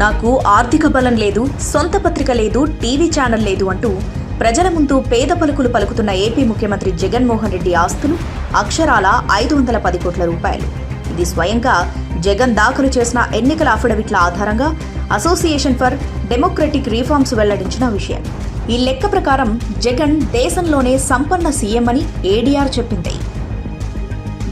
నాకు ఆర్థిక బలం లేదు, సొంత పత్రిక లేదు, టీవీ ఛానల్ లేదు అంటూ ప్రజల ముందు పేద పలుకులు పలుకుతున్న ఏపీ ముఖ్యమంత్రి జగన్మోహన్ రెడ్డి ఆస్తులు అక్షరాల 510 కోట్ల రూపాయలు. ఇది స్వయంగా జగన్ దాఖలు చేసిన ఎన్నికల అఫిడవిట్ల ఆధారంగా అసోసియేషన్ ఫర్ డెమోక్రటిక్ రిఫార్మ్స్ వెల్లడించిన విషయం. ఈ లెక్క ప్రకారం జగన్ దేశంలోనే సంపన్న సీఎం అని ఏడీఆర్ చెప్పింది.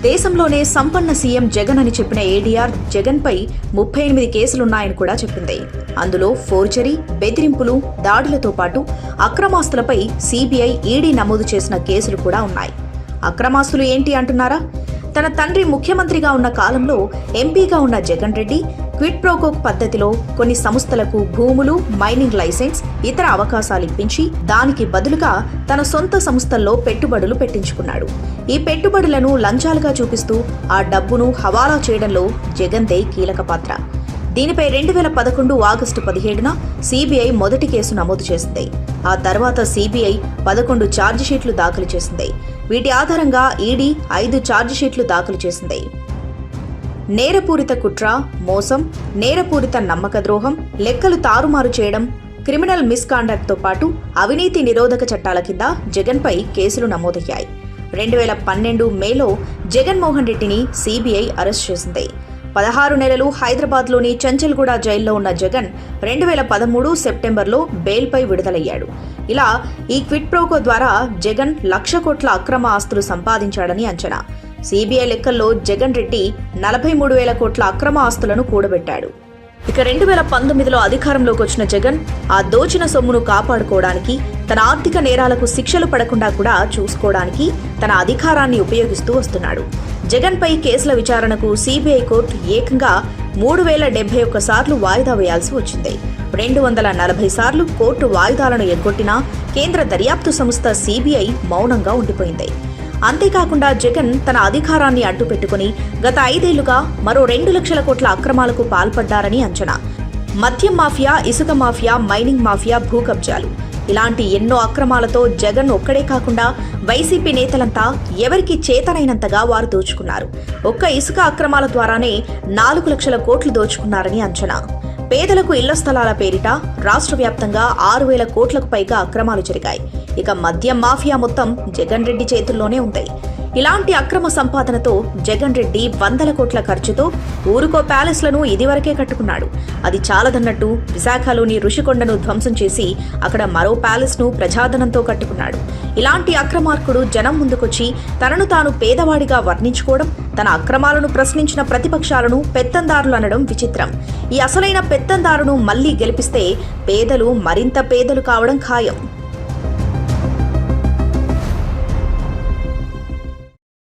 దేశంలోనే సంపన్న సీఎం జగన్ అని చెప్పిన ఏడీఆర్ జగన్పై 38 కేసులున్నాయని కూడా చెప్పింది. అందులో ఫోర్జరీ, బెదిరింపులు, దాడులతో పాటు అక్రమాస్తులపై సీబీఐ, ఈడీ నమోదు చేసిన కేసులు కూడా ఉన్నాయి. అక్రమాస్తులు ఏంటి అంటున్నారా? తన తండ్రి ముఖ్యమంత్రిగా ఉన్న కాలంలో ఎంపీగా ఉన్న జగన్ రెడ్డి క్విడ్ ప్రోకో పద్ధతిలో కొన్ని సంస్థలకు భూములు, మైనింగ్ లైసెన్స్, ఇతర అవకాశాలు ఇప్పించి దానికి బదులుగా తన సొంత సంస్థల్లో పెట్టుబడులు పెట్టించుకున్నాడు. ఈ పెట్టుబడులను లంచాలుగా చూపిస్తూ ఆ డబ్బును హవాలా చేయడంలో జగన్దే కీలక పాత్ర. దీనిపై 2011 ఆగస్టు 17న సీబీఐ మొదటి కేసు నమోదు చేసింది. ఆ తర్వాత సీబీఐ 11 ఛార్జిషీట్లు దాఖలు చేసింది. వీటి ఆధారంగా ఈడీ 5 ఛార్జిషీట్లు దాఖలు చేసింది. నేరపూరిత కుట్ర, మోసం, నేరపూరిత నమ్మక ద్రోహం, లెక్కలు తారుమారు చేయడం, క్రిమినల్ మిస్కాండక్ట్తో పాటు అవినీతి నిరోధక చట్టాల కింద జగన్పై కేసులు నమోదయ్యాయి. 2012 మేలో జగన్మోహన్ రెడ్డిని సీబీఐ అరెస్ట్ చేసింది. 16 నెలలు హైదరాబాద్లోని చంచల్గూడ జైల్లో ఉన్న జగన్ 2013 సెప్టెంబర్లో బెయిల్పై విడుదలయ్యాడు. ఇలా ఈ క్విడ్ ప్రోకో ద్వారా జగన్ 1,00,000 కోట్ల అక్రమ ఆస్తులు సంపాదించాడని అంచనా. సీబీఐ లెక్కల్లో జగన్ రెడ్డి 43,000 కోట్ల అక్రమ ఆస్తులను కూడబెట్టాడు. ఇక 2019లో అధికారంలోకి వచ్చిన జగన్ ఆ దోచిన సొమ్మును కాపాడుకోవడానికి, తన ఆర్థిక నేరాలకు శిక్షలు పడకుండా కూడా చూసుకోవడానికి తన అధికారాన్ని ఉపయోగిస్తూ వస్తున్నాడు. జగన్పై కేసుల విచారణకు సీబీఐ కోర్టు ఏకంగా 3,071 సార్లు వాయిదా వేయాల్సి వచ్చింది. 240 సార్లు కోర్టు వాయిదాలను ఎగ్గొట్టినా కేంద్ర దర్యాప్తు సంస్థ సీబీఐ మౌనంగా ఉండిపోయింది. అంతేకాకుండా జగన్ తన అధికారాన్ని అడ్డుపెట్టుకుని గత 5 ఏళ్లుగా మరో 2 లక్షల కోట్ల అక్రమాలకు పాల్పడ్డారని అంచనా. మద్యం మాఫియా, ఇసుక మాఫియా, మైనింగ్ మాఫియా, భూ కబ్జాలు ఇలాంటి ఎన్నో అక్రమాలతో జగన్ ఒక్కడే కాకుండా వైసీపీ నేతలంతా ఎవరికి చేతనైనంతగా వారు దోచుకున్నారు. ఒక్క ఇసుక అక్రమాల ద్వారానే 4 లక్షల కోట్లు దోచుకున్నారని అంచనా. పేదలకు ఇళ్ల స్థలాల పేరిట రాష్ట్ర వ్యాప్తంగా 6,000 కోట్లకు పైగా అక్రమాలు జరిగాయి. ఇక మద్యం మాఫియా మొత్తం జగన్ రెడ్డి చేతుల్లోనే ఉంది. ఇలాంటి అక్రమ సంపాదనతో జగన్ రెడ్డి 100 కోట్ల ఖర్చుతో ఊరుకో ప్యాలెస్లను ఇదివరకే కట్టుకున్నాడు. అది చాలదన్నట్టు విశాఖలోని ఋషికొండను ధ్వంసం చేసి అక్కడ మరో ప్యాలెస్ను ప్రజాధనంతో కట్టుకున్నాడు. ఇలాంటి అక్రమార్కుడు జనం ముందుకొచ్చి తనను తాను పేదవాడిగా వర్ణించుకోవడం, తన అక్రమాలను ప్రశ్నించిన ప్రతిపక్షాలను పెత్తందారులు అనడం విచిత్రం. ఈ అసలైన పెత్తందారును మళ్లీ గెలిపిస్తే పేదలు మరింత పేదలు కావడం ఖాయం.